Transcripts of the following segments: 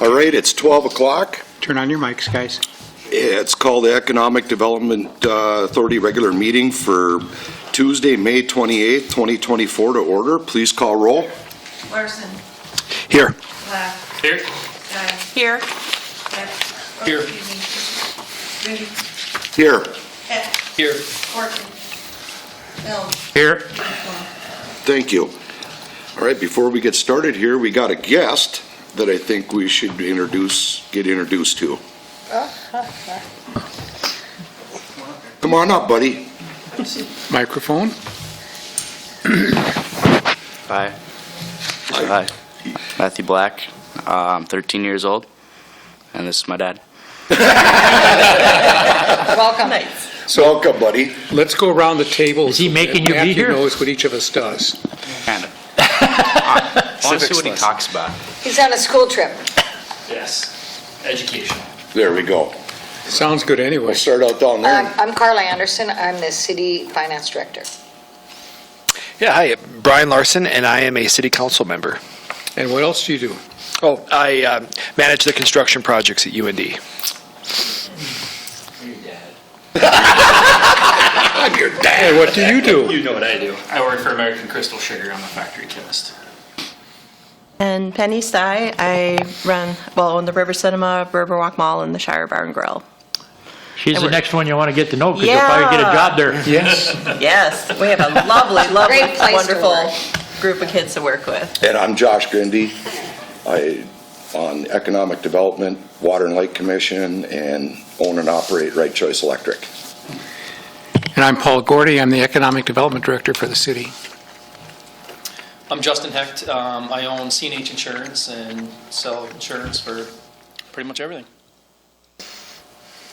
All right, it's 12 o'clock. Turn on your mics, guys. It's called the Economic Development Authority regular meeting for Tuesday, May 28th, 2024 to order. Please call roll. Larson. Here. Laugh. Here. Stai. Here. Hecht. Here. Grinde. Here. Hecht. Here. Horken. Helms. Here. Thank you. All right, before we get started here, we got a guest that I think we should get introduced to. Come on up, buddy. Microphone. Hi. Hi. Matthew Black. I'm 13 years old, and this is my dad. Welcome. Nice. Welcome, buddy. Let's go around the table. Is he making you be Matthew here? knows what each of us does. Kind of. I want to see what he talks about. He's on a school trip. Yes, education. There we go. Sounds good anyway. We'll start out down there. I'm Carla Anderson. I'm the city finance director. Yeah, hi, Brian Larson, and I am a city council member. And what else do you do? Oh, I manage the construction projects at UND. Your dad. I'm your dad. And what do you do? You know what I do. I work for American Crystal Sugar. I'm a factory chemist. And Penny Stai, I own the River Cinema, Riverwalk Mall, and the Shire Bar and Grill. She's the next one you want to get to know because you'll probably get a job there. Yes. Yes, we have a lovely, Great place to wonderful group of kids to work with. And I'm Josh Grinde. I on Economic Development, Water and Light Commission, and own and operate Right Choice Electric. And I'm Paul Gordy. I'm the Economic Development Director for the city. I'm Justin Hecht. I own C&H Insurance and sell insurance for pretty much everything.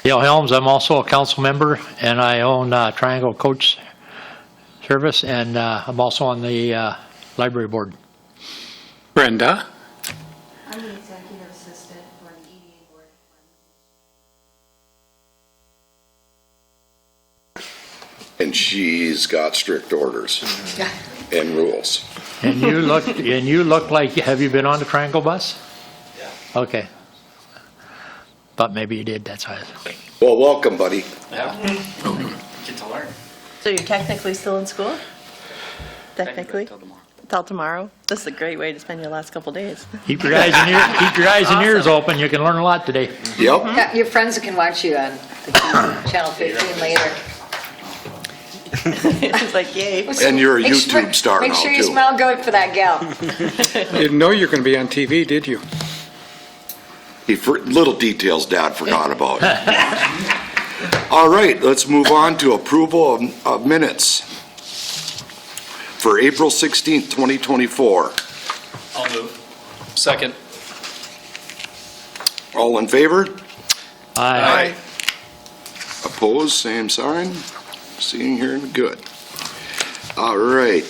Dale Helms, I'm also a council member, and I own Triangle Coach Service, and I'm also on the library board. Brenda. I'm the executive assistant for the EDA board. And she's got strict orders and rules. And you look like, have you been on the Triangle bus? Yeah. Okay. Thought maybe you did, that's why. Well, welcome, buddy. Yeah. Get to learn. So you're technically still in school? Technically? Till tomorrow. Till tomorrow? This is a great way to spend your last couple days. Keep your eyes and ears open, you can learn a lot today. Yep. Yeah, your friends can watch you on Channel 15 later. It's like, yay. And you're a Make sure- YouTube star now, Make sure you too. smell good for that gal. Didn't know you were going to be on TV, did you? Little details Dad forgot about. All right, let's move on to approval of minutes for April 16th, 2024. I'll move. Second. All in favor? Aye. Opposed, same sign. Seeing, hearing, good. All right.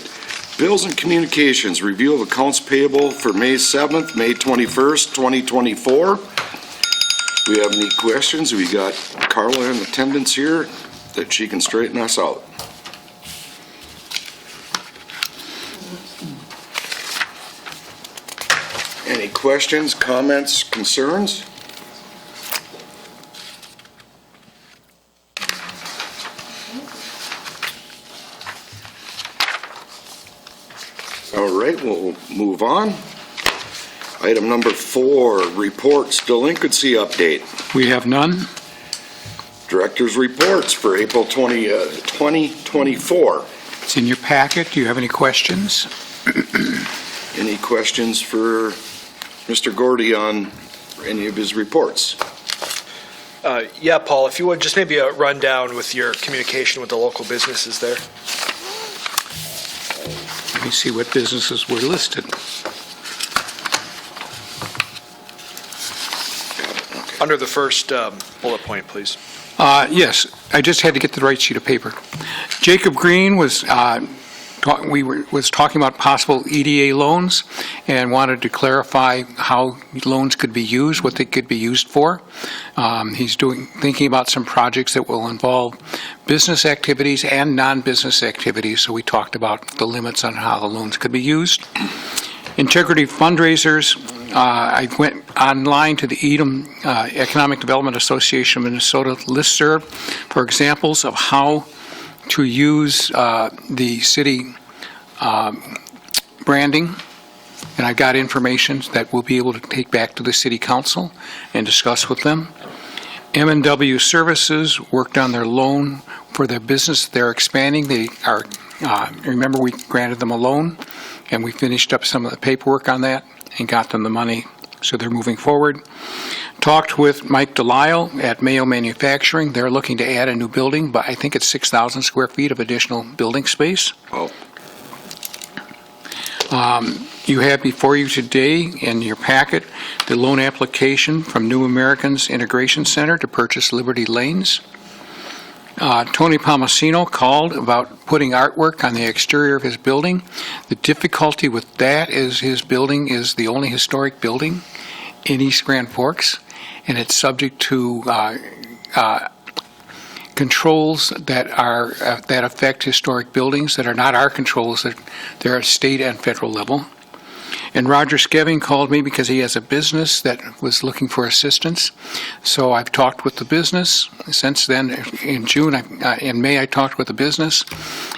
Bills and communications, review of accounts payable for May 7th, May 21st, 2024. We have any questions? We got Carla in attendance here that she can straighten us out. Any questions, comments, concerns? All right, we'll move on. Item number 4, reports delinquency update. We have none. Director's reports for April 2024. It's in your packet. Do you have any questions? Any questions for Mr. Gordy on any of his reports? Yeah, Paul, if you would, just maybe a rundown with your communication with the local businesses there. Let me see what businesses were listed. Under the first bullet point, please. Yes, I just had to get the right sheet of paper. Jacob Green was talking about possible EDA loans and wanted to clarify how loans could be used, what they could be used for. He's thinking about some projects that will involve business activities and non-business activities, so we talked about the limits on how the loans could be used. Integrity fundraisers, I went online to the Edom Economic Development Association of Minnesota listserv for examples of how to use the city branding, and I got information that we'll be able to take back to the city council and discuss with them. M&W Services worked on their loan for their business. They're expanding. They are, remember, we granted them a loan, and we finished up some of the paperwork on that and got them the money, so they're moving forward. Talked with Mike Delisle at Mayo Manufacturing. They're looking to add a new building, but I think it's 6,000 square feet of additional building space. Oh, You have before you today in your packet the loan application from New Americans Integration Center to purchase Liberty Lanes. Tony Palmasino called about putting artwork on the exterior of his building. The difficulty with that is his building is the only historic building in East Grand Forks, and it's subject to controls that affect historic buildings that are not our controls, that they're at state and federal level. And Roger Skeving called me because he has a business that was looking for assistance. So I've talked with the business. Since then, in May, I talked with the business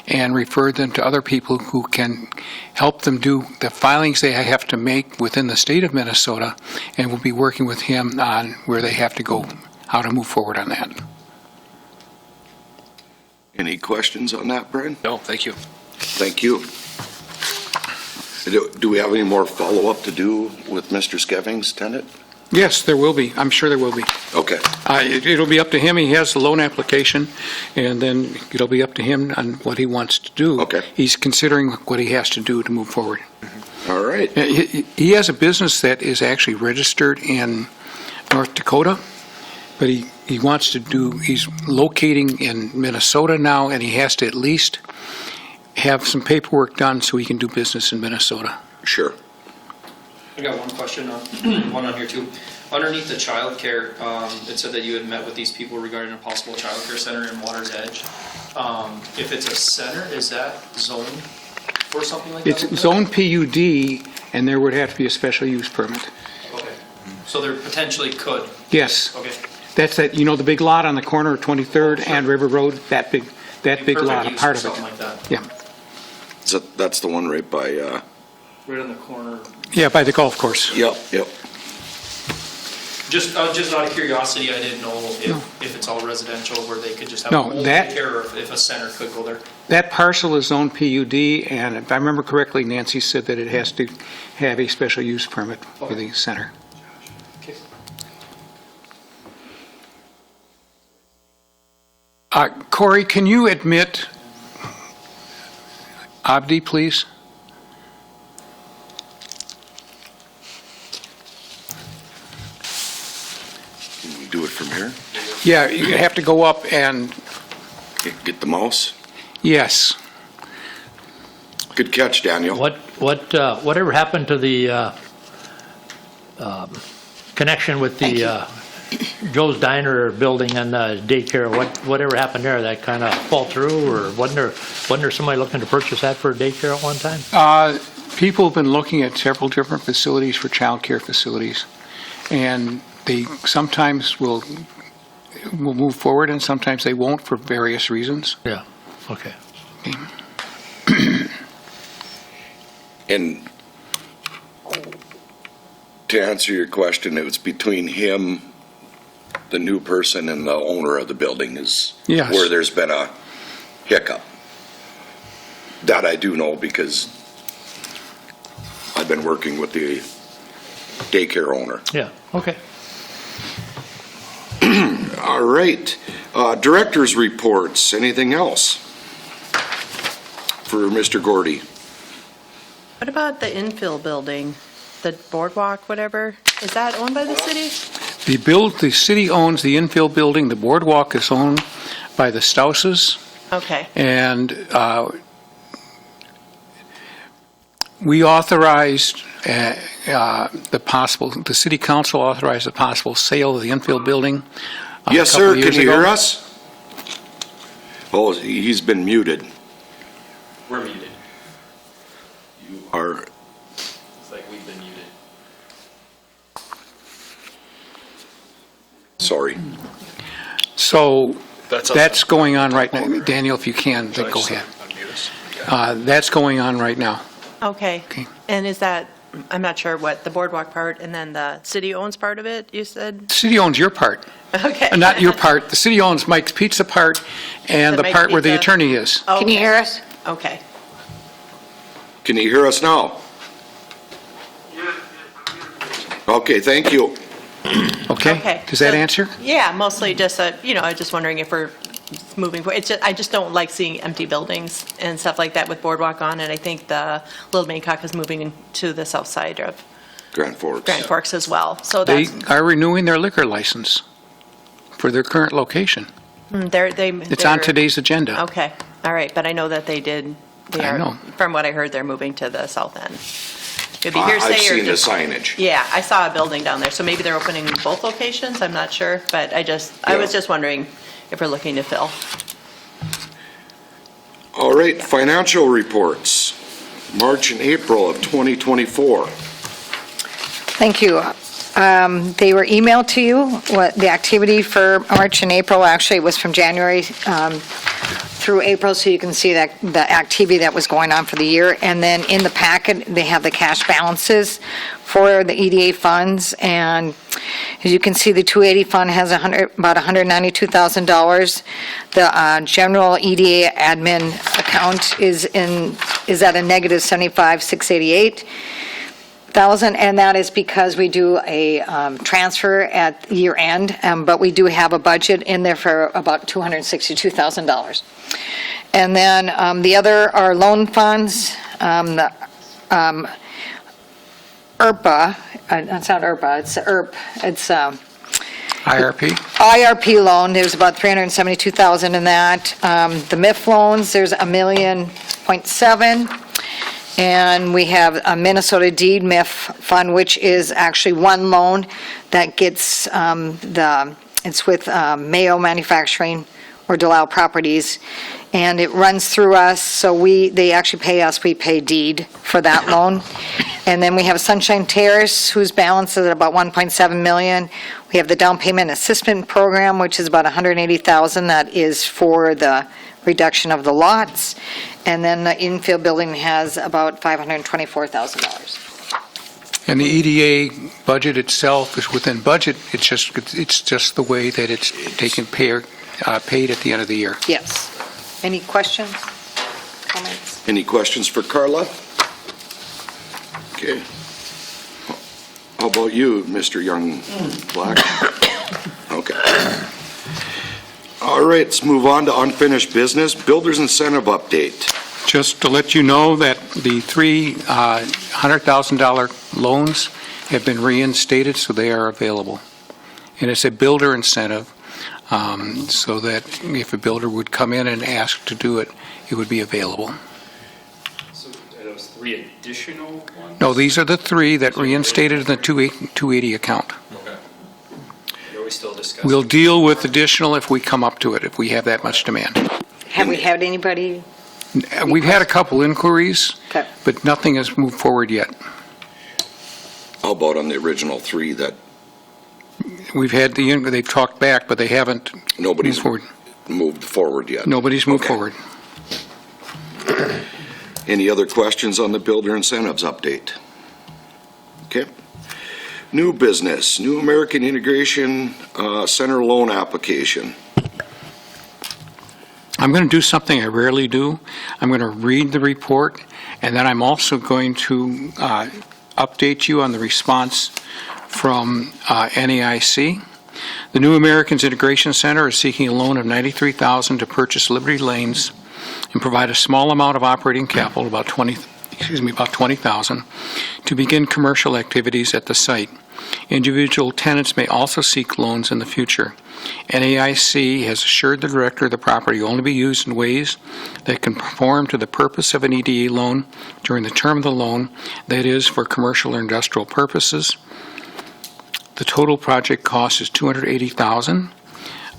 and referred them to other people who can help them do the filings they have to make within the state of Minnesota, and we'll be working with him on where they have to go, how to move forward on that. any questions on that, Brian? No, thank you. Thank you. Do we have any more follow-up to do with Mr. Skeving's tenant? Yes, there will be. I'm sure there will be. Okay. It'll be up to him. He has the loan application, and then it'll be up to him on what he wants to do. Okay. He's considering what he has to do to move forward. All right. He has a business that is actually registered in North Dakota, but he wants to do, he's locating in Minnesota now, and he has to at least have some paperwork done so he can do business in Minnesota. Sure. I got one question, one on here too. Underneath the childcare, it said that you had met with these people regarding a possible childcare center in Water's Edge. If it's a center, is that zoned for something like that? It's zone PUD, and there would have to be a special use permit. Okay. So there potentially could. Yes. Okay. That's that, you know, the big lot on the corner of 23rd and River Road, that big lot, a part of Something it. like that. Yeah. So that's the one right by, Right on the corner. Yeah, by the golf course. yep. Just out of curiosity, I didn't know if it's all residential where they could just have No, a whole that- daycare, or if a center could go there. That parcel is zone PUD, and if I remember correctly, Nancy said that it has to have a special use permit for the center. Okay. Corey, can you admit Abdi, please? Can we do it from here? Yeah, you have to go up and, Get the mouse? yes. Good catch, Daniel. Whatever happened to the connection with the Joe's Diner building and the daycare? Whatever happened there? That kind of fall through, or wasn't there somebody looking to purchase that for a daycare at one time? People have been looking at several different facilities for child care facilities, and they sometimes will move forward and sometimes they won't for various reasons. Yeah. Okay. And to answer your question, it was between him, the new person, and the owner of the building is Yes. where there's been a hiccup. That I do know because I've been working with the daycare owner. Yeah. Okay. All right. Director's reports. Anything else for Mr. Gordy? What about the infill building, the boardwalk, whatever? Is that owned by the city? The city owns the infill building. The boardwalk is owned by the Stouses. Okay. And we authorized the city council authorized the possible sale of the infill building. Yes, a couple sir. of Can years you ago. hear us? Oh, he's been muted. We're muted. You are, It's like we've been muted. Sorry. So That's that's going on right now. Daniel, if you can, then go ahead. That's going on right now. Okay. Okay. And is that, I'm not sure what, the boardwalk part and then the city owns part of it, you said? The city owns your part. Okay. Not your part. The city owns Mike's Pizza part and The the part where the Mike's Pizza. attorney is. Can you hear us? Okay. Can you hear us now? Okay, thank you. Okay? Okay. Does that So- answer? Yeah, mostly just, I was just wondering if we're moving forward. It's just, I just don't like seeing empty buildings and stuff like that with boardwalk on it. I think the Little Bangkok is moving to the south side of Grand Forks. Grand Forks as well. So They that's, are renewing their liquor license for their current location. It's on today's agenda. Okay, all right, but I know that they I know. from what I heard, they're moving to the south end. Could be hearsay or I've seen the just- signage. Yeah, I saw a building down there, so maybe they're opening both locations, I'm not sure, but I was Yeah. just wondering if we're looking to fill. All right, financial reports, March and April of 2024. Thank you. They were emailed to you. What the activity for March and April, actually, it was from January through April, so you can see that the activity that was going on for the year. And then in the packet, they have the cash balances for the EDA funds. And as you can see, the 280 fund has about $192,000. The general EDA admin account is at a negative $75,688. And that is because we do a transfer at year end, but we do have a budget in there for about $262,000. And then the other are loan funds, the ERPA, it's not ERPA, it's ERP, it's IRP? IRP loan, there's about $372,000 in that. The MIF loans, there's $1.7 million. And we have a Minnesota Deed MIF fund, which is actually one loan that gets it's with Mayo Manufacturing or Delisle Properties, and it runs through us, so they actually pay us, we pay Deed for that loan. And then we have Sunshine Terrace, whose balance is at about $1.7 million. We have the Down Payment Assistance Program, which is about $180,000, that is for the reduction of the lots. And then the infield building has about $524,000. And the EDA budget itself is within budget, it's just the way that it's paid at the end of the year. Yes. Any questions, comments? Any questions for Carla? Okay. How about you, Mr. Young Black? Okay. All right, let's move on to unfinished business. Builders incentive update. Just to let you know that the three $100,000 loans have been reinstated, so they are available. And it's a builder incentive, so that if a builder would come in and ask to do it, it would be available. So are those 3 additional ones? No, these are the three that reinstated in the 280 account. Okay. Are we still discussing? We'll deal with additional if we come up to it, if we have that much demand. Have we had anybody? We've had a couple inquiries, Okay. but nothing has moved forward yet. How about on the original three that We've had they've talked back, but they haven't nobody's moved forward. moved forward yet? Nobody's moved Okay. forward. Any other questions on the builder incentives update? Okay. New business, New American Integration Center loan application. I'm going to do something I rarely do. I'm going to read the report, and then I'm also going to update you on the response from NAIC. The New Americans Integration Center is seeking a loan of $93,000 to purchase Liberty Lanes and provide a small amount of operating capital, about $20,000, to begin commercial activities at the site. Individual tenants may also seek loans in the future. NAIC has assured the director of the property will only be used in ways that conform to the purpose of an EDA loan during the term of the loan, that is, for commercial or industrial purposes. The total project cost is $280,000.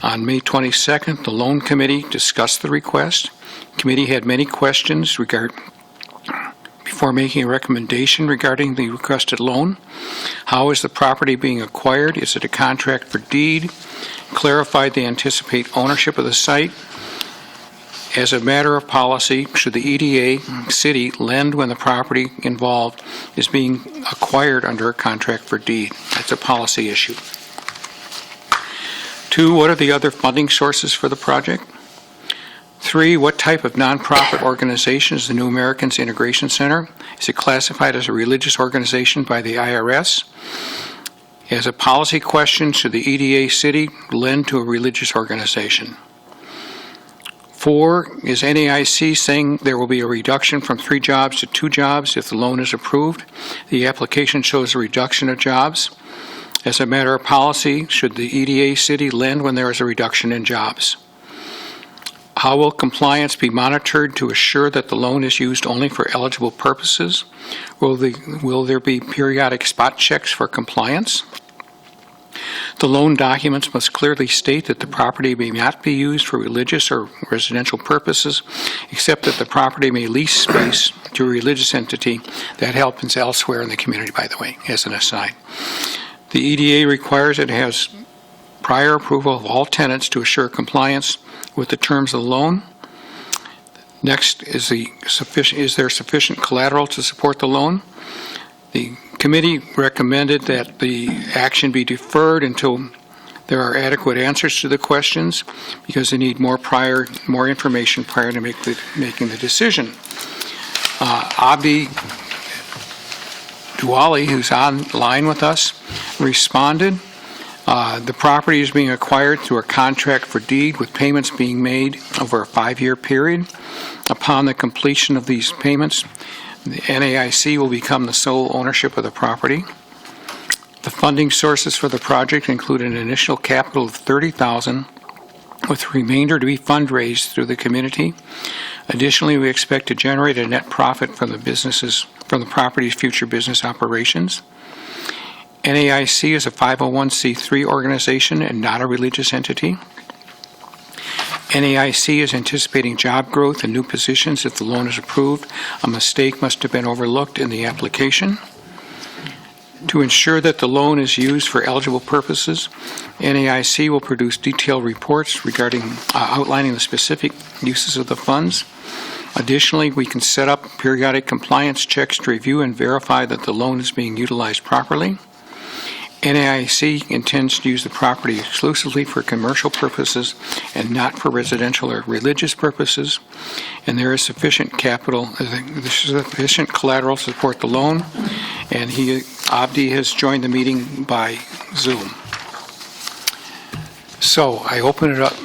On May 22nd, the loan committee discussed the request. The committee had many questions before making a recommendation regarding the requested loan. How is the property being acquired? Is it a contract for deed? Clarified they anticipate ownership of the site. As a matter of policy, should the EDA city lend when the property involved is being acquired under a contract for deed? That's a policy issue. 2, what are the other funding sources for the project? 3, what type of nonprofit organization is the New Americans Integration Center? Is it classified as a religious organization by the IRS? As a policy question, should the EDA city lend to a religious organization? 4, is NAIC saying there will be a reduction from 3 jobs to 2 jobs if the loan is approved? The application shows a reduction of jobs. As a matter of policy, should the EDA city lend when there is a reduction in jobs? How will compliance be monitored to assure that the loan is used only for eligible purposes? Will there be periodic spot checks for compliance? The loan documents must clearly state that the property may not be used for religious or residential purposes, except that the property may lease space to a religious entity. That happens elsewhere in the community, by the way, as an aside. The EDA requires it has prior approval of all tenants to assure compliance with the terms of the loan. Next, is there sufficient collateral to support the loan? The committee recommended that the action be deferred until there are adequate answers to the questions because they need more information prior to making the decision. Abdi Duali, who's online with us, responded. The property is being acquired through a contract for deed with payments being made over a 5-year period. Upon the completion of these payments, the NAIC will become the sole ownership of the property. The funding sources for the project include an initial capital of $30,000, with the remainder to be fundraised through the community. Additionally, we expect to generate a net profit from the property's future business operations. NAIC is a 501c3 organization and not a religious entity. NAIC is anticipating job growth and new positions if the loan is approved. A mistake must have been overlooked in the application. To ensure that the loan is used for eligible purposes, NAIC will produce detailed reports regarding outlining the specific uses of the funds. Additionally, we can set up periodic compliance checks to review and verify that the loan is being utilized properly. NAIC intends to use the property exclusively for commercial purposes and not for residential or religious purposes, and there is sufficient collateral to support the loan, and Abdi has joined the meeting by Zoom. So I open it up.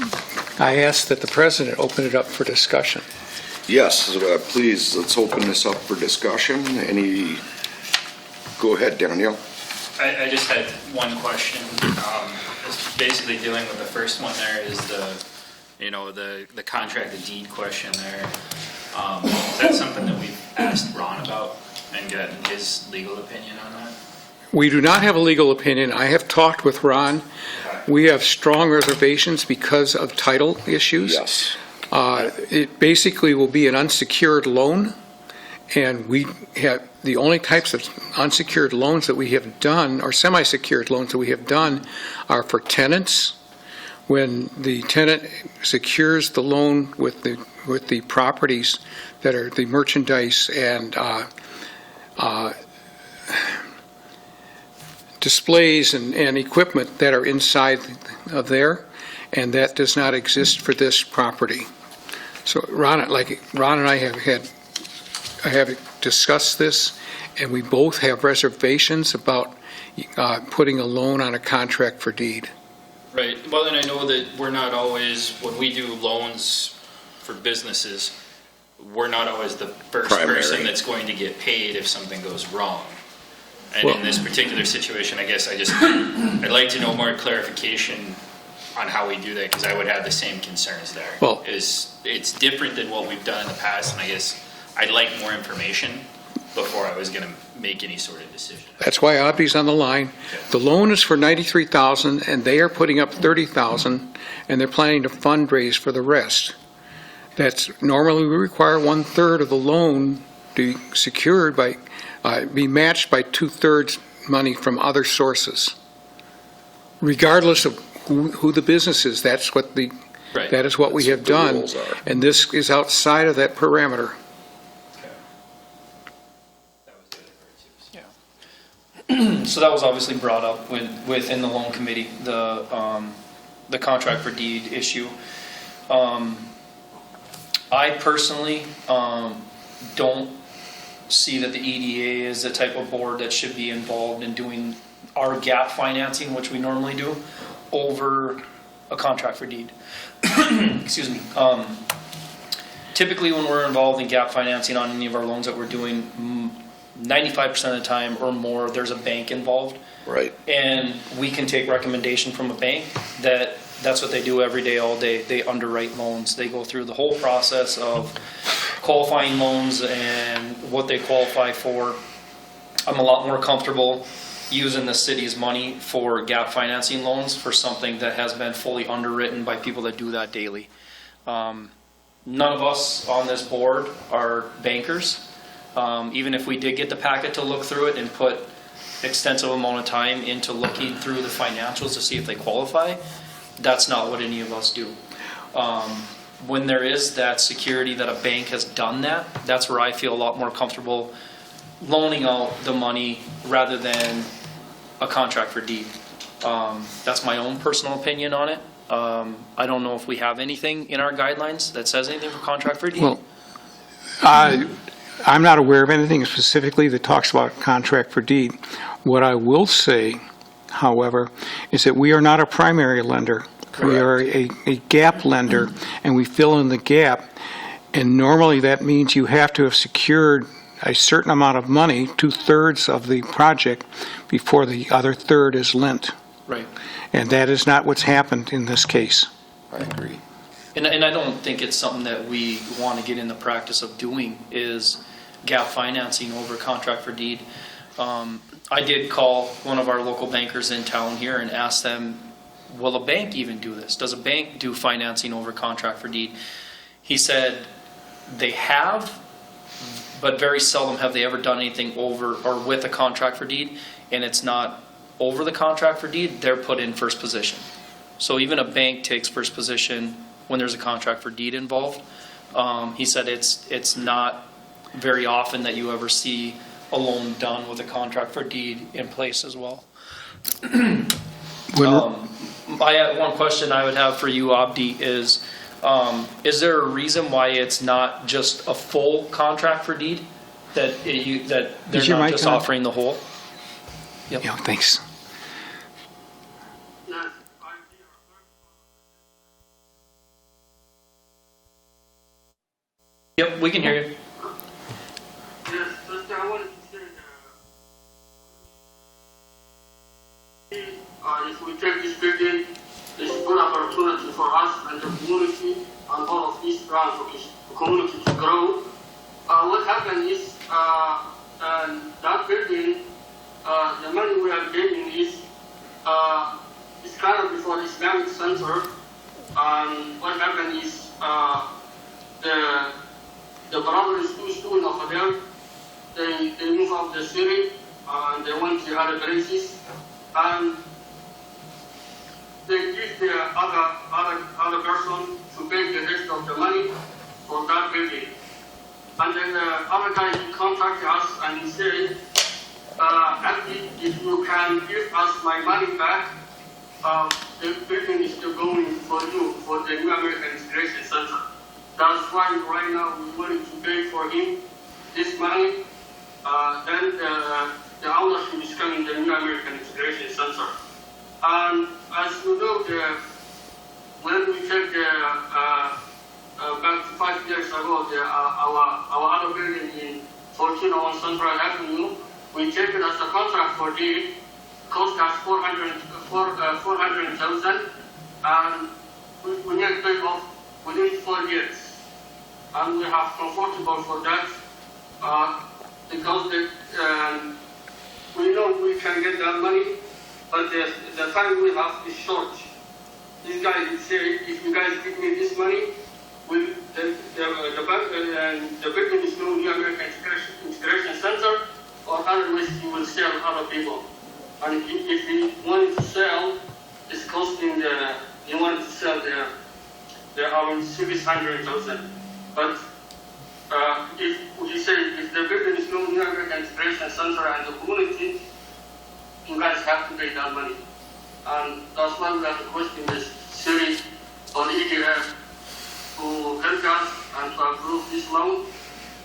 I ask that the president open it up for discussion. Yes, please, let's open this up for discussion. Go ahead, Danielle. I just had one question. It's basically dealing with the first one there is the contract, the deed question there. Is that something that we've asked Ron about and gotten his legal opinion on that? We do not have a legal opinion. I have talked with Ron. We have strong reservations because of title issues. Yes. It basically will be an unsecured loan, and we have the only types of unsecured loans that we have done, or semi-secured loans that we have done, are for tenants. When the tenant secures the loan with the properties that are the merchandise and displays and equipment that are inside of there, and that does not exist for this property. So Ron and I have discussed this, and we both have reservations about putting a loan on a contract for deed. Right. Well, and I know that we're not always, when we do loans for businesses, we're not always the first person that's going to get paid if something goes wrong. And in this particular situation, I guess I'd like to know more clarification on how we do that, because I would have the same concerns there. Well, it's different than what we've done in the past, and I guess I'd like more information before I was going to make any sort of decision. That's why Abdi's on the line. Okay. The loan is for $93,000, and they are putting up $30,000, and they're planning to fundraise for the rest. That's normally we require 1/3 of the loan be secured by, be matched by 2/3 money from other sources, regardless of who the business is. That's what the, Right. that is what we have That's what the done. rules are. And this is outside of that parameter. So that was obviously brought up within the loan committee, the contract for deed issue. I personally don't see that the EDA is the type of board that should be involved in doing our gap financing, which we normally do, over a contract for deed. Excuse me. Typically, when we're involved in gap financing on any of our loans that we're doing, 95% of the time or more, there's a bank involved. Right. And we can take recommendation from a bank that that's what they do every day, all day. They underwrite loans. They go through the whole process of qualifying loans and what they qualify for. I'm a lot more comfortable using the city's money for gap financing loans for something that has been fully underwritten by people that do that daily. None of us on this board are bankers. Even if we did get the packet to look through it and put extensive amount of time into looking through the financials to see if they qualify, that's not what any of us do. When there is that security that a bank has done that, that's where I feel a lot more comfortable loaning out the money rather than a contract for deed. That's my own personal opinion on it. I don't know if we have anything in our guidelines that says anything for contract for deed. Well, I'm not aware of anything specifically that talks about contract for deed. What I will say, however, is that we are not a primary lender. We are a gap lender, and we fill in the gap. And normally that means you have to have secured a certain amount of money, 2/3 of the project, before the other third is lent. Right. And that is not what's happened in this case. I agree. And I don't think it's something that we want to get in the practice of doing is gap financing over contract for deed. I did call one of our local bankers in town here and ask them, will a bank even do this? Does a bank do financing over contract for deed? He said they have, but very seldom have they ever done anything over or with a contract for deed, and it's not over the contract for deed, they're put in first position. So even a bank takes first position when there's a contract for deed involved. He said it's not very often that you ever see a loan done with a contract for deed in place as well. I have one question I would have for you, Abdi, is there a reason why it's not just a full contract for deed? That they're not just offering the whole? Yep. Yeah, thanks. Yep, we can hear you. Yes, just I wanted to say if we take this building, it's a good opportunity for us and the community and all of East Grand for the community to grow. What happened is that building, the money we are getting is kind of before the Islamic Center. And what happened is the brothers who's doing over there, they move out the city and they went to other places and they give the other person to pay the rest of the money for that building. And then the other guy he contacted us and he said, actually, if you can give us my money back, the building is still going for you for the New American Integration Center. That's why right now we're willing to pay for him this money. Then the ownership is coming to the New American Integration Center. And as you know, when we checked back 5 years ago, our other building in 1401 Central Avenue, we checked it as a contract for deed, cost us $400,000, and we need to pay off within 4 years. And we have comfortable for that because we know we can get that money, but the time we have is short. This guy did say, if you guys give me this money, the building is no New American Integration Center, or otherwise he will sell other people. And if he wanted to sell, it's costing he wanted to sell the around 600,000. But if he said if the building is no New American Integration Center and the community, you guys have to pay that money. And that's why we are requesting this city or EDF to help us and to approve this loan.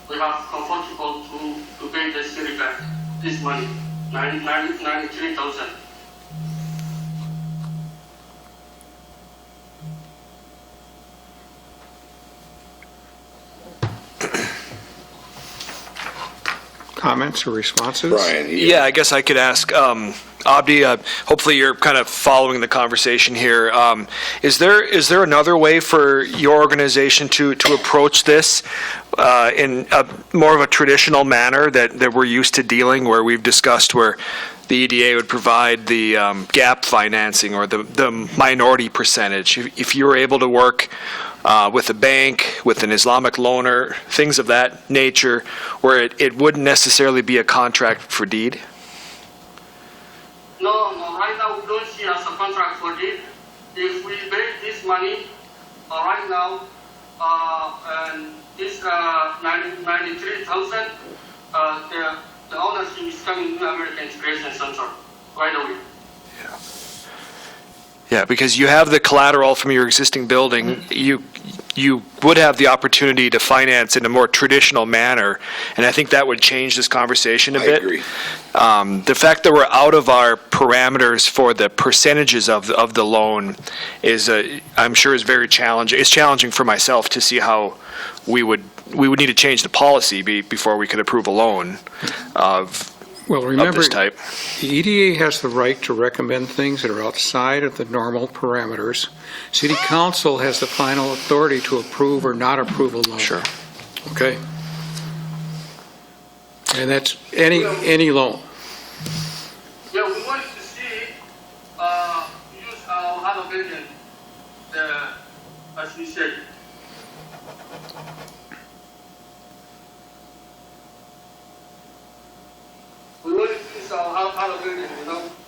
We have comfortable to pay the city back this money, 93,000. Comments or responses? Brian? Yeah, I guess I could ask, Abdi, hopefully you're kind of following the conversation here. Is there another way for your organization to approach this in more of a traditional manner that we're used to dealing, where we've discussed where the EDA would provide the gap financing or the minority percentage? If you were able to work with a bank, with an Islamic loaner, things of that nature, where it wouldn't necessarily be a contract for deed? No, right now we don't see as a contract for deed. If we pay this money right now, and this 93,000, the ownership is coming to American Integration Center right away. Yeah, because you have the collateral from your existing building. You would have the opportunity to finance in a more traditional manner, and I think that would change this conversation a bit. I agree. The fact that we're out of our parameters for the percentages of the loan is, I'm sure, is very challenging. It's challenging for myself to see how we would need to change the policy before we could approve a loan of this type. The EDA has the right to recommend things that are outside of the normal parameters. City Council has the final authority to approve or not approve a loan. Sure. Okay? And that's any loan. Yeah, we wanted to see use our other building, as we said. We wanted to use our other building,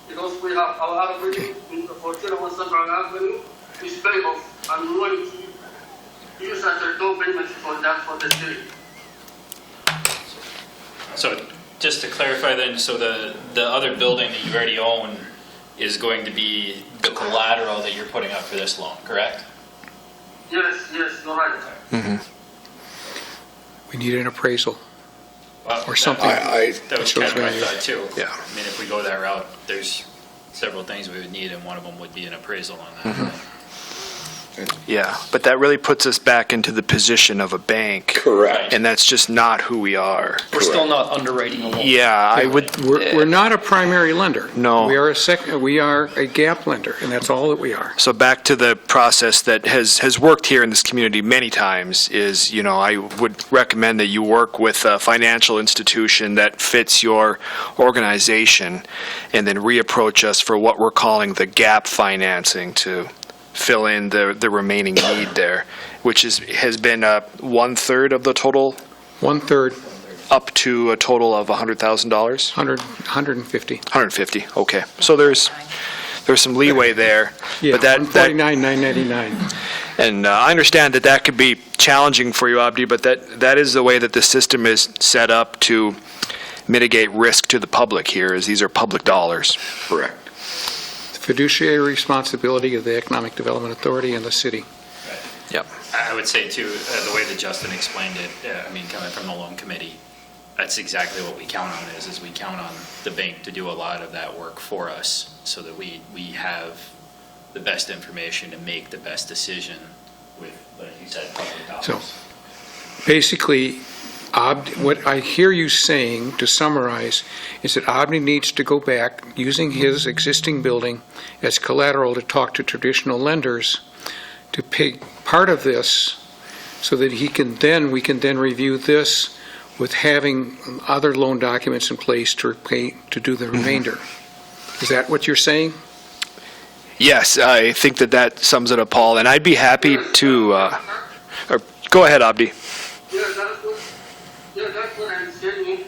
because we have our other building for 101 Central Avenue is paid off, and we wanted to use as a down payment for that for the city. So just to clarify then, so the other building that you already own is going to be the collateral that you're putting up for this loan, correct? Yes, you're right. We need an appraisal Well, or something. That was kind of my value. thought too. Yeah. I mean, if we go that route, there's several things we would need, and one of them would be an appraisal on that. Yeah, but that really puts us back into the position of a bank. Correct. And that's just not who we are. We're still not underwriting a loan. Yeah, I would. We're not a primary lender. No. We are a gap lender, and that's all that we are. So back to the process that has worked here in this community many times is, I would recommend that you work with a financial institution that fits your organization and then reapproach us for what we're calling the gap financing to fill in the remaining need there, which has been 1/3 of the total, 1/3, up to a total of $100,000? 150. 150, okay. So there's some leeway there. Yeah, But that 149,999. And I understand that could be challenging for you, Abdi, but that is the way that the system is set up to mitigate risk to the public here, as these are public dollars. Correct. Fiduciary responsibility of the Economic Development Authority and the city. Yep. I would say too, the way that Justin explained it, coming from the loan committee, that's exactly what we count on is we count on the bank to do a lot of that work for us so that we have the best information to make the best decision with, like you said, public dollars. So basically, what I hear you saying, to summarize, is that Abdi needs to go back, using his existing building as collateral, to talk to traditional lenders to pay part of this so that we can then review this with having other loan documents in place to do the remainder. Is that what you're saying? Yes, I think that sums it up, Paul, and I'd be happy to, Go ahead, Abdi. That's what I'm saying.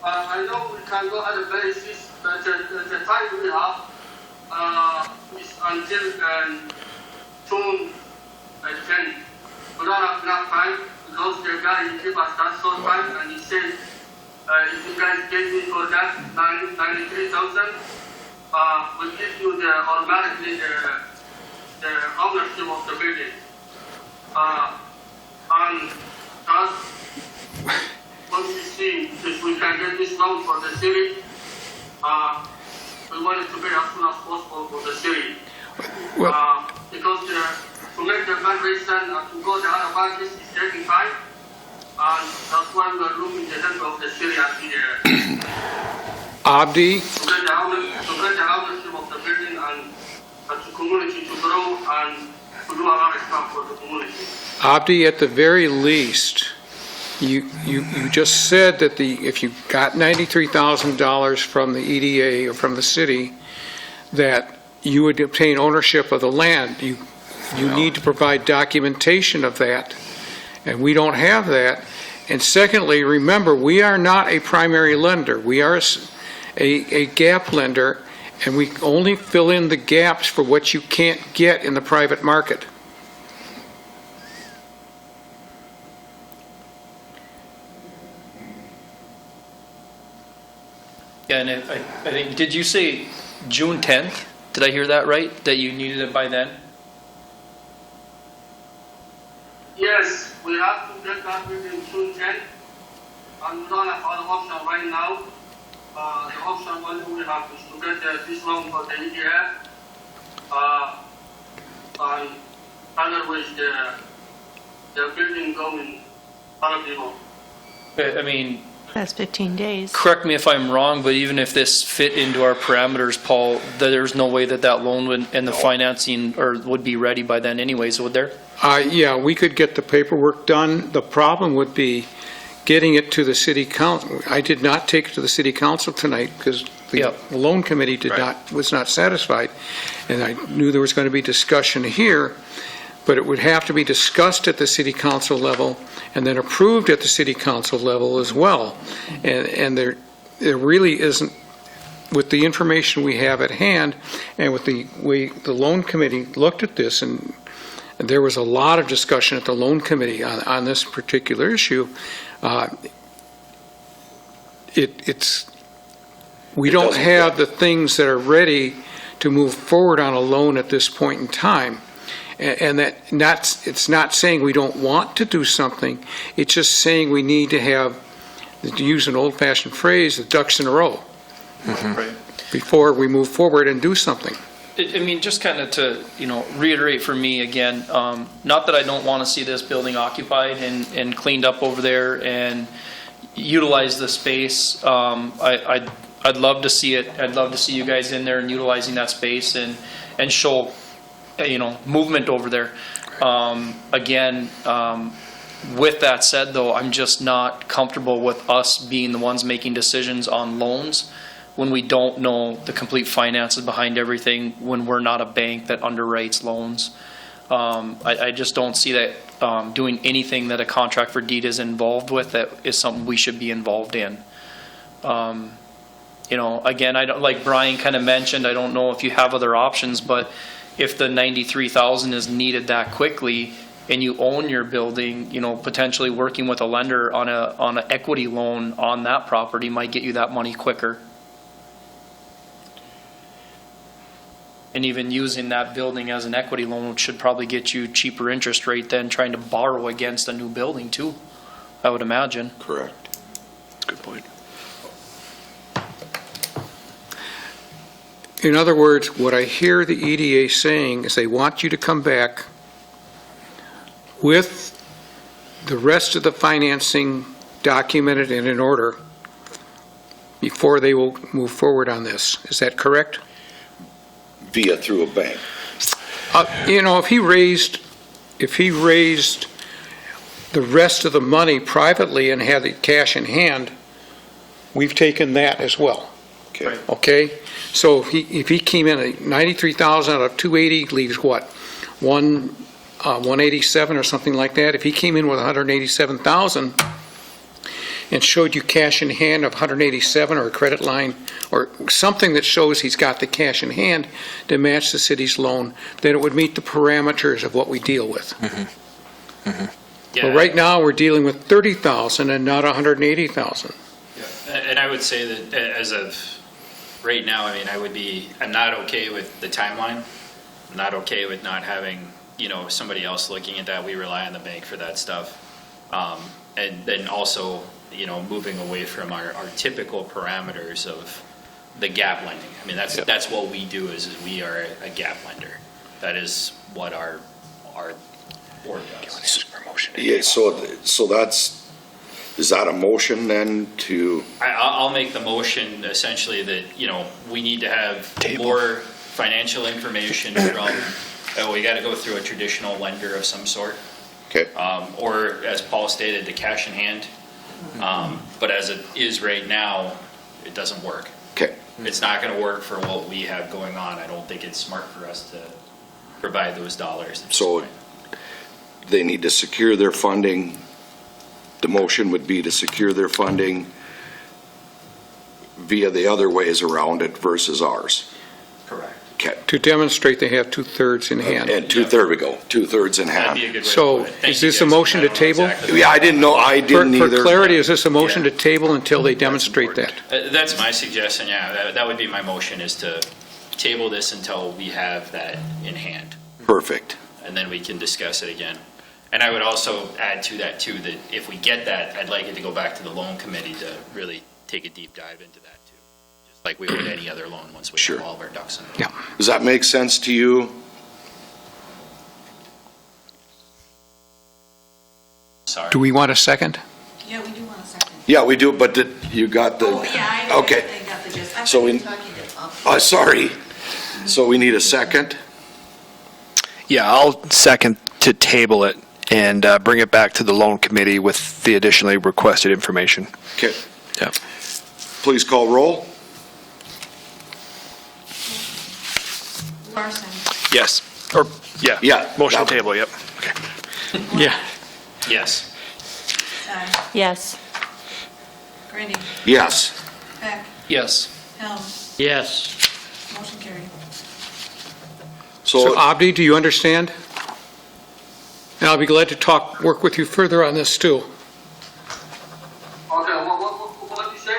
I know we can go at a basis, but the time we have is until June 10. We don't have enough time because the guy gave us that short time and he said, if you guys get me for that 93,000, we'll give you automatically the ownership of the building. And that's what we see. If we can get this loan for the city, we want it to be as soon as possible for the city. Because to make the fundraiser and to go to other banks is taking time, and that's why we're looking the help of the city and the Abdi, to get the ownership of the building and the community to grow and to do a lot of stuff for the community. Abdi, at the very least, you just said that if you got $93,000 from the EDA or from the city, that you would obtain ownership of the land. You need to provide documentation of that, and we don't have that. And secondly, remember, we are not a primary lender. We are a gap lender, and we only fill in the gaps for what you can't get in the private market. Yeah, and I think, did you say June 10th? Did I hear that right? That you needed it by then? Yes, we have to get that within June 10th, and we don't have other option right now. The option one we have is to get this loan for the EDF, and otherwise the building going other people. I mean, That's 15 days. correct me if I'm wrong, but even if this fit into our parameters, Paul, there's no way that loan would, and the financing would be ready by then anyways, would there? Yeah, we could get the paperwork done. The problem would be getting it to the city council. I did not take it to the city council tonight because the loan committee was not satisfied, and I knew there was going to be discussion here, but it would have to be discussed at the city council level and then approved at the city council level as well. And there really isn't, with the information we have at hand and with the way the loan committee looked at this, and there was a lot of discussion at the loan committee on this particular issue. We don't have the things that are ready to move forward on a loan at this point in time. And it's not saying we don't want to do something. It's just saying we need to have, to use an old-fashioned phrase, the ducks in a row before we move forward and do something. I mean, just kind of to, reiterate for me again, not that I don't want to see this building occupied and cleaned up over there and utilize the space. I'd love to see it. I'd love to see you guys in there and utilizing that space and show, movement over there. Again, with that said, though, I'm just not comfortable with us being the ones making decisions on loans when we don't know the complete finances behind everything, when we're not a bank that underwrites loans. I just don't see that doing anything that a contract for deed is involved with that is something we should be involved in. Again, I don't, like Brian kind of mentioned, I don't know if you have other options, but if the 93,000 is needed that quickly and you own your building, potentially working with a lender on an equity loan on that property might get you that money quicker. And even using that building as an equity loan should probably get you cheaper interest rate than trying to borrow against a new building too, I would imagine. Correct. That's a good point. In other words, what I hear the EDA saying is they want you to come back with the rest of the financing documented and in order before they will move forward on this. Is that correct? Through a bank. If he raised the rest of the money privately and had the cash in hand, we've taken that as well. Okay. Okay? So if he came in at 93,000 out of 280, leaves what? 187 or something like that, if he came in with 187,000 and showed you cash in hand of 187 or a credit line or something that shows he's got the cash in hand to match the city's loan, then it would meet the parameters of what we deal with. But right now, we're dealing with 30,000 and not 180,000. And I would say that as of right now, I mean, I'm not okay with the timeline. I'm not okay with not having, somebody else looking at that. We rely on the bank for that stuff. And then also, moving away from our typical parameters of the gap lending. I mean, that's what we do is we are a gap lender. That is what our board does. Yeah, so is that a motion then to, I'll make the motion essentially that, we need to have more financial information from, we got to go through a traditional lender of some sort. okay, Or as Paul stated, the cash in hand. But as it is right now, it doesn't work. okay. It's not going to work for what we have going on. I don't think it's smart for us to provide those dollars at this So point. they need to secure their funding. The motion would be to secure their funding via the other ways around it versus ours. Correct. Okay. To demonstrate they have 2/3 in hand. And two-thirds we go, 2/3 in That'd hand. be a good way to So, put it. Thank is you this a guys. motion I to don't know table? exactly. Yeah, I didn't know, I didn't For either. clarity, is this a motion Yeah. to table until they demonstrate that? That's my suggestion, yeah. That would be my motion, is to table this until we have that in hand. Perfect. And then we can discuss it again. And I would also add to that too, that if we get that, I'd like it to go back to the loan committee to really take a deep dive into that too. Just like we would any other loan once we Sure. have all of our ducks in a row. Yeah. Does that make sense to you? Sorry. Do we want a second? Yeah, we do want a second. Yeah, we do, but you got the. Oh, yeah, I Okay. got the gist. I So thought you we- were talking to, Sorry. So we need a second? Yeah, I'll second to table it and bring it back to the loan committee with the additionally requested information. Okay. Yeah. Please call roll. Larson, Yes. Or, yeah. Yeah. Motion to table, yep. Yeah. Yes. Stai, Yes. Grinde, Yes. Hecht, Yes. Helms, Yes. motion carried. So Abdi, do you understand? And I'll be glad to work with you further on this too. Okay, what did you say?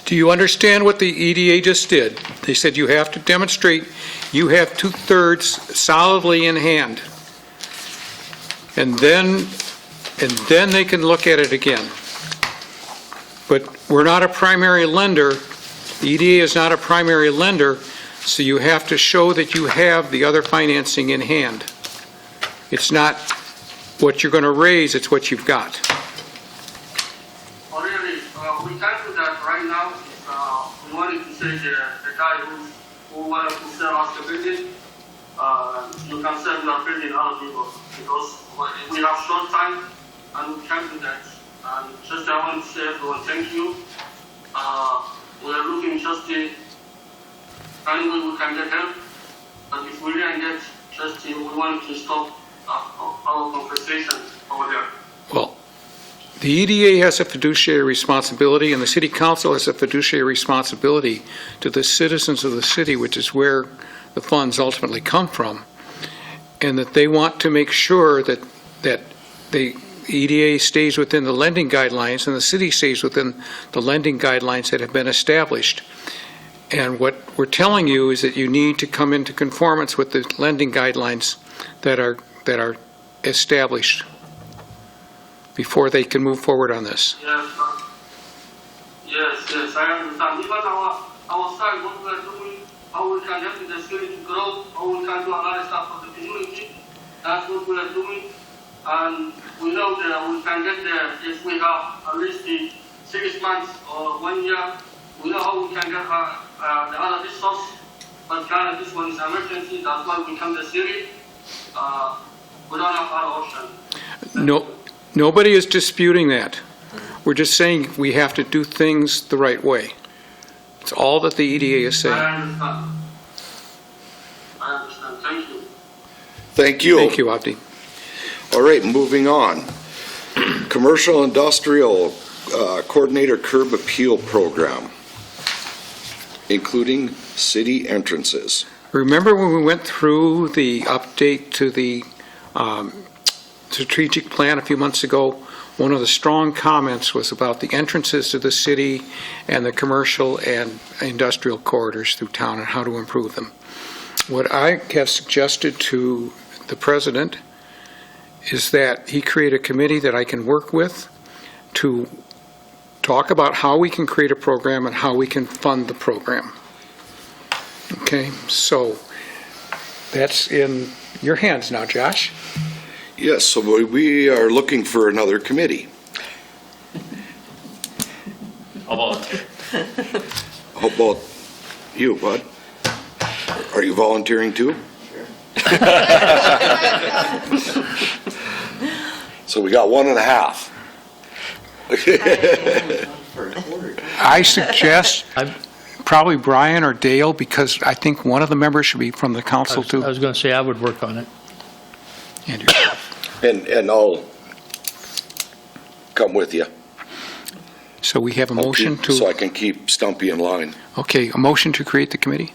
Do you understand what the EDA just did? They said you have to demonstrate you have 2/3 solidly in hand. And then they can look at it again. But we're not a primary lender. The EDA is not a primary lender, so you have to show that you have the other financing in hand. It's not what you're going to raise, it's what you've got. Oh, really? We can't do that right now. We wanted to say the guy who wanted to sell us the building, you can sell your building other people because we have short time and we can't do that. And just I want to say everyone thank you. We are looking just any way we can get help. But if we didn't get just we want to stop our conversation over there. Well, the EDA has a fiduciary responsibility, and the city council has a fiduciary responsibility to the citizens of the city, which is where the funds ultimately come from, and that they want to make sure that the EDA stays within the lending guidelines and the city stays within the lending guidelines that have been established. And what we're telling you is that you need to come into conformance with the lending guidelines that are established before they can move forward on this. Yes, I understand. Even our side, what we are doing, how we can help the city to grow, how we can do a lot of stuff for the community. That's what we are doing. And we know that we can get there if we have at least the 6 months or 1 year. We know how we can get the other resource. But kind of this one is emergency. That's why we come to the city. We don't have other option. No, nobody is disputing that. We're just saying we have to do things the right way. It's all that the EDA is saying. I understand. Thank you. Thank you. Thank you, Abdi. All right, moving on. Commercial Industrial Coordinator Curb Appeal Program, including city entrances. Remember when we went through the update to the strategic plan a few months ago? One of the strong comments was about the entrances to the city and the commercial and industrial corridors through town and how to improve them. What I have suggested to the president is that he create a committee that I can work with to talk about how we can create a program and how we can fund the program. Okay, so that's in your hands now, Josh. Yes, so we are looking for another committee. How about you, bud? Are you volunteering too? So we got 1.5. I suggest probably Brian or Dale, because I think one of the members should be from the council I too. was going to say I would work on it. And And I'll come with you. so we have a motion So I to, can keep Stumpy in line. okay, a motion to create the committee?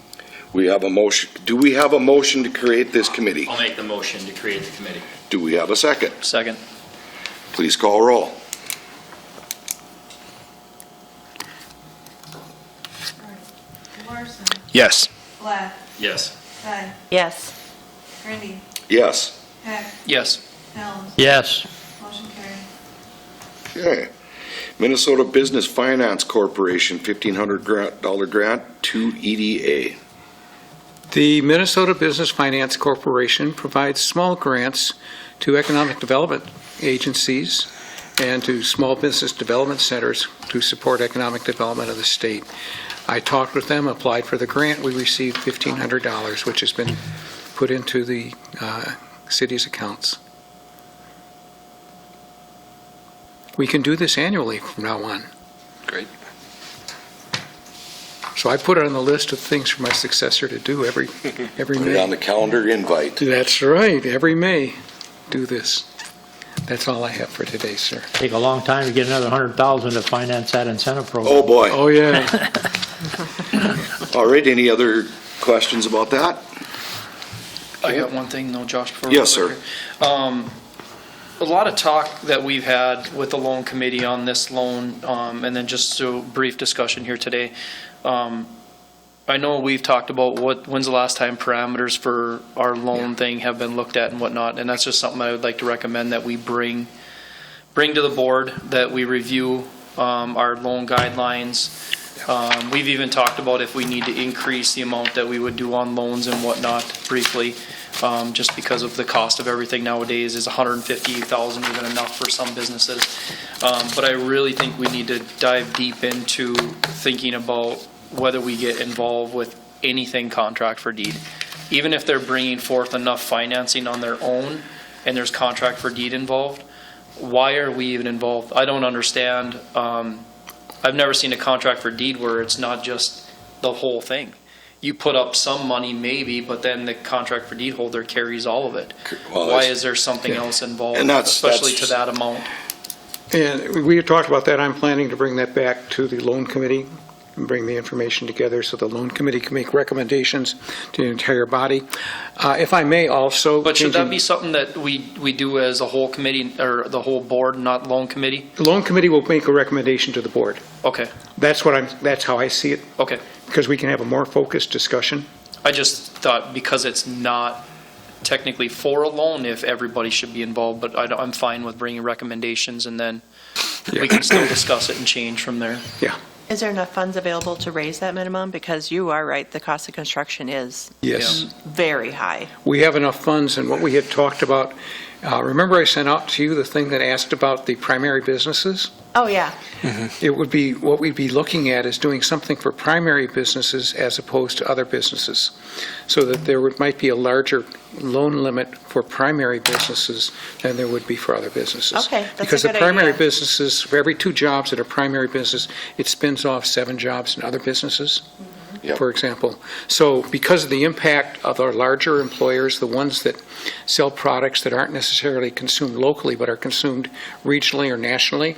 We have a motion. Do we have a motion to create this committee? I'll make the motion to create the committee. Do we have a second? Second. Please call roll. Larson, Yes. Black, Yes. Stai, Yes. Grinde, Yes. Hecht, Yes. Helms, Yes. motion carried. Okay. Minnesota Business Finance Corporation, $1,500 grant to EDA. The Minnesota Business Finance Corporation provides small grants to economic development agencies and to small business development centers to support economic development of the state. I talked with them, applied for the grant. We received $1,500, which has been put into the city's accounts. We can do this annually from now on. Great. So I put it on the list of things for my successor to do every Put it on May. the calendar invite. That's right, every May, do this. That's all I have for today, sir. Take a long time to get another 100,000 to finance that incentive program. Oh, boy. Oh, yeah. All right, any other questions about that? I got one thing though, Josh, before. Yes, sir. A lot of talk that we've had with the loan committee on this loan, and then just a brief discussion here today. I know we've talked about when's the last time parameters for our loan thing have been looked at and whatnot, and that's just something I would like to recommend that we bring to the board, that we review our loan guidelines. We've even talked about if we need to increase the amount that we would do on loans and whatnot briefly, just because of the cost of everything nowadays. Is $150,000 even enough for some businesses? But I really think we need to dive deep into thinking about whether we get involved with anything contract for deed. Even if they're bringing forth enough financing on their own and there's contract for deed involved, why are we even involved? I don't understand. I've never seen a contract for deed where it's not just the whole thing. You put up some money maybe, but then the contract for deed holder carries all of it. Well, Why that's- is there something else involved, And that's- especially to that amount? And we had talked about that. I'm planning to bring that back to the loan committee and bring the information together so the loan committee can make recommendations to the entire body. If I may also. But should that changing- be something that we do as a whole committee, or the whole board, not loan committee? The loan committee will make a recommendation to the board. Okay, That's how I see it, okay. because we can have a more focused discussion. I just thought because it's not technically for a loan, if everybody should be involved, but I'm fine with bringing recommendations and then we can still discuss it and change from there. Is there enough funds available to raise that minimum? Because you are right, the cost of construction is Yes. very high. We have enough funds, and what we had talked about, remember I sent out to you the thing that asked about the primary businesses? Oh, yeah. It would be, what we'd be looking at is doing something for primary businesses as opposed to other businesses, so that there might be a larger loan limit for primary businesses than there would be for other businesses. Okay, that's a Because the good primary idea. businesses, for every 2 jobs that are primary business, it spins off 7 jobs in other businesses. Yep. for example. So because of the impact of our larger employers, the ones that sell products that aren't necessarily consumed locally but are consumed regionally or nationally,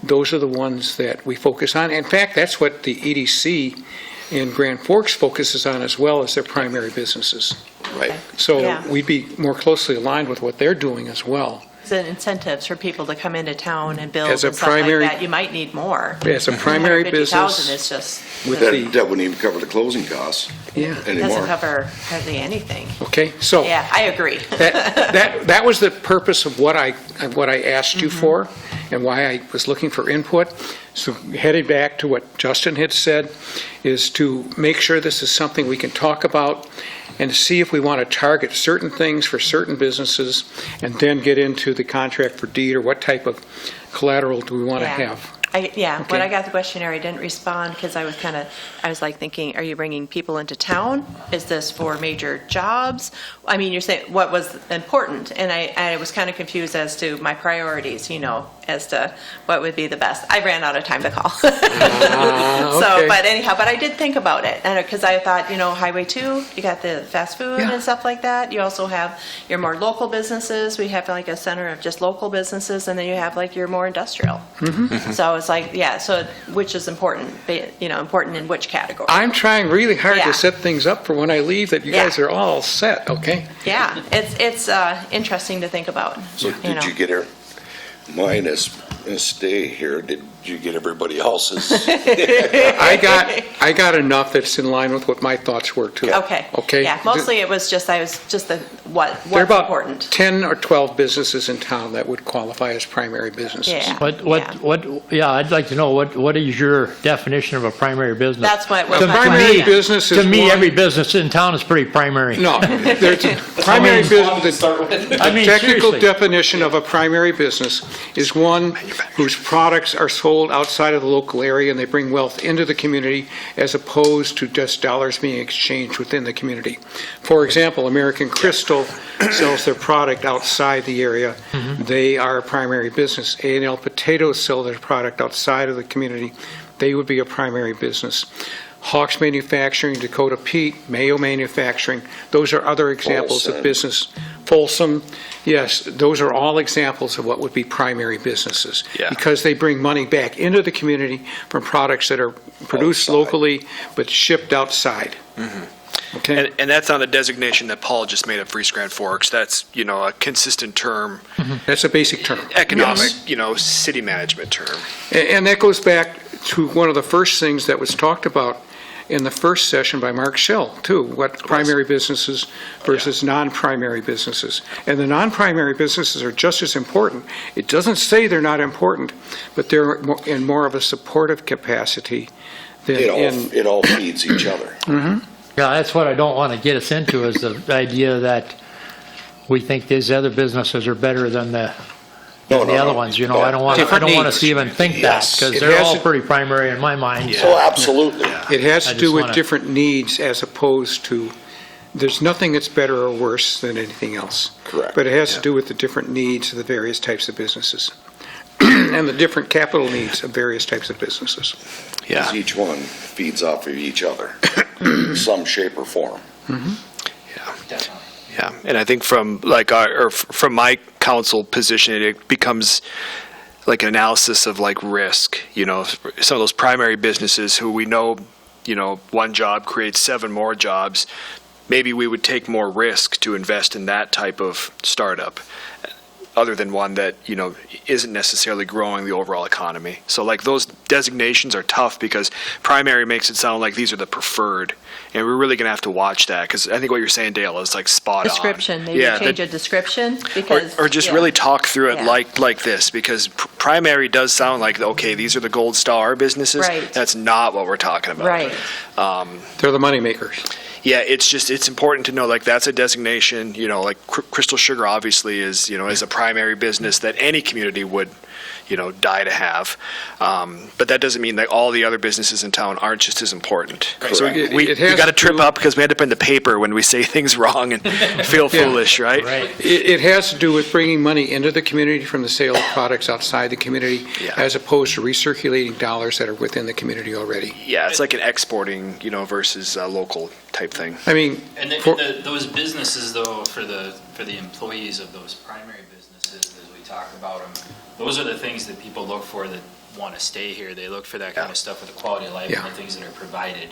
those are the ones that we focus on. In fact, that's what the EDC in Grand Forks focuses on as well as their primary businesses. Right. So Yeah. we'd be more closely aligned with what they're doing as well. It's an incentives for people to come into town and build and As a stuff like primary- that. You might need more. As a primary 150,000 business, is just, with That, the, that wouldn't even cover the closing costs yeah, doesn't anymore. cover hardly anything. okay, so. Yeah, I agree. That was the purpose of what I asked you for and why I was looking for input. So heading back to what Justin had said, is to make sure this is something we can talk about and see if we want to target certain things for certain businesses and then get into the contract for deed or what type of collateral do we want to Yeah. have. When Okay. I got the questionnaire, I didn't respond because I was like thinking, are you bringing people into town? Is this for major jobs? I mean, you're saying what was important, and I was kind of confused as to my priorities, as to what would be the best. I ran out of time to call. So, okay. but anyhow, but I did think about it, and because I thought, Highway 2, you got the fast food Yeah. and stuff like that. You also have your more local businesses. We have like a center of just local businesses, and then you have like your more industrial. So it's like, so which is important, important in which category? I'm trying really hard Yeah. to set things up for when I leave that you Yeah. guys are all set, okay? Yeah, it's interesting to think know. So did you get her, mine is Stai here, did you get everybody else's? I got enough that's in line with what my thoughts were too. Okay. Okay? Yeah, mostly it was just, what's There are about important. 10 or 12 businesses in town that would qualify as primary businesses. Yeah. I'd like to know, what is your definition of a primary business? That's what was The my primary question. business is To me, one- every business in town is pretty primary. No, there's a primary business. I mean, The technical seriously. definition of a primary business is one whose products are sold outside of the local area and they bring wealth into the community as opposed to just dollars being exchanged within the community. For example, American Crystal sells their product outside the area. They are a primary business. A&L Potatoes sell their product outside of the community. They would be a primary business. Hawks Manufacturing, Dakota Pete, Mayo Manufacturing, those are other examples of Folsom. business. Folsom, yes, those are all examples of what would be primary businesses. Yeah. Because they bring money back into the community from products that are produced Outside. locally but shipped outside. Okay? And that's on the designation that Paul just made up for East Grand Forks. That's, a consistent term, That's a basic term. economic, Yes. city management term. And that goes back to one of the first things that was talked about in the first session by Mark Schill, too, what primary businesses versus non-primary businesses. And the non-primary businesses are just as important. It doesn't say they're not important, but they're in more of a supportive capacity than in... It all feeds each other. Yeah, that's what I don't want to get us into, is the idea that we think these other businesses are better than the other ones, I don't want Different us needs. to even think that, Yes. because It they're has all to- pretty primary in my mind. Oh, absolutely. It has I to just do with wanna- different needs as opposed to, there's nothing that's better or worse than anything else. Correct. But it has to do with the different needs of the various types of businesses and the different capital needs of various types of businesses. Because each one feeds off of each other, in some shape or form. Definitely. Yeah, and I think from from my council position, it becomes like an analysis of like risk. Some of those primary businesses who we know, one job creates 7 more jobs. Maybe we would take more risk to invest in that type of startup, other than one that isn't necessarily growing the overall economy. So like those designations are tough because primary makes it sound like these are the preferred, and we're really going to have to watch that, because I think what you're saying, Dale, is like spot on. Description, maybe Yeah, change that- a description, because. or just yeah. really talk through it Yeah. like this, because primary does sound like, okay, these are the gold star businesses. Right. That's not what we're talking about. Right. They're the moneymakers. Yeah, it's important to know, like, that's a designation, like Crystal Sugar obviously is a primary business that any community would die to have. But that doesn't mean that all the other businesses in town aren't just as important. So we It has got to trip to- up because we end up in the paper when we say things wrong and feel foolish, right? Right. It has to do with bringing money into the community from the sale of products outside the community, Yeah. as opposed to recirculating dollars that are within the community already. Yeah, it's like an exporting, versus a local type thing. I mean, And for- those businesses, though, for the employees of those primary businesses, as we talk about them, those are the things that people look for that want to stay here. They look for that kind of stuff with the quality of life Yeah. and the things that are provided.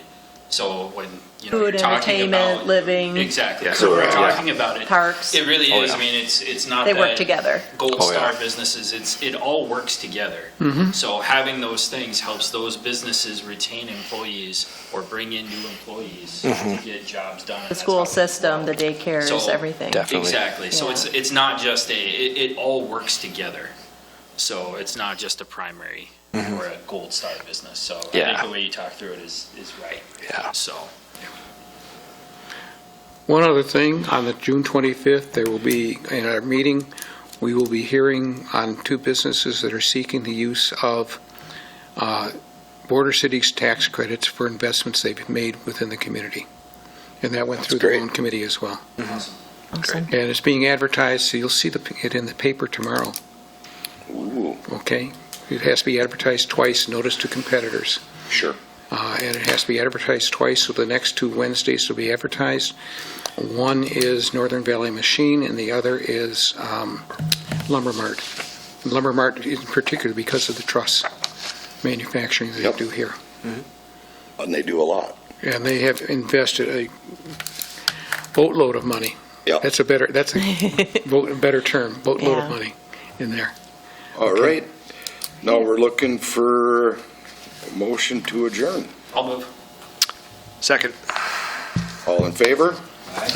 So when, Food, you're talking entertainment, about. living. Exactly. Yeah. So we're Correct. talking about it. Parks. It really Oh, is. yeah. I mean, it's not They that. work together. Gold Oh, yeah. star businesses, it all works together. So having those things helps those businesses retain employees or bring in new employees to get jobs done. and The that's school how we system, the grow. daycares, So- everything. Definitely. Exactly. So Yeah. it's not just it all works together. So it's not just a primary or a gold star business. So I Yeah. think the way you talk through it is right. Yeah. So. one other thing, on the June 25th, there will be, in our meeting, we will be hearing on two businesses that are seeking the use of Border Cities tax credits for investments they've made within the community. And that went through the great. loan committee as well. Awesome. And it's being advertised, so you'll see it in the paper tomorrow, Ooh, okay? It has to be advertised twice, notice to competitors. sure. And it has to be advertised twice, so the next two Wednesdays will be advertised. One is Northern Valley Machine, and the other is Lumber Mart. Lumber Mart in particular because of the truss manufacturing they Yep. do here. And they do a lot. And they have invested a boatload of money. Yep. That's a better term, boatload of Yeah. money in there. All right. Now we're looking for a motion to adjourn. I'll move. Second. All in favor?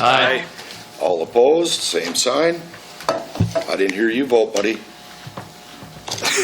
Aye. All opposed? Same sign. I didn't hear you vote, buddy.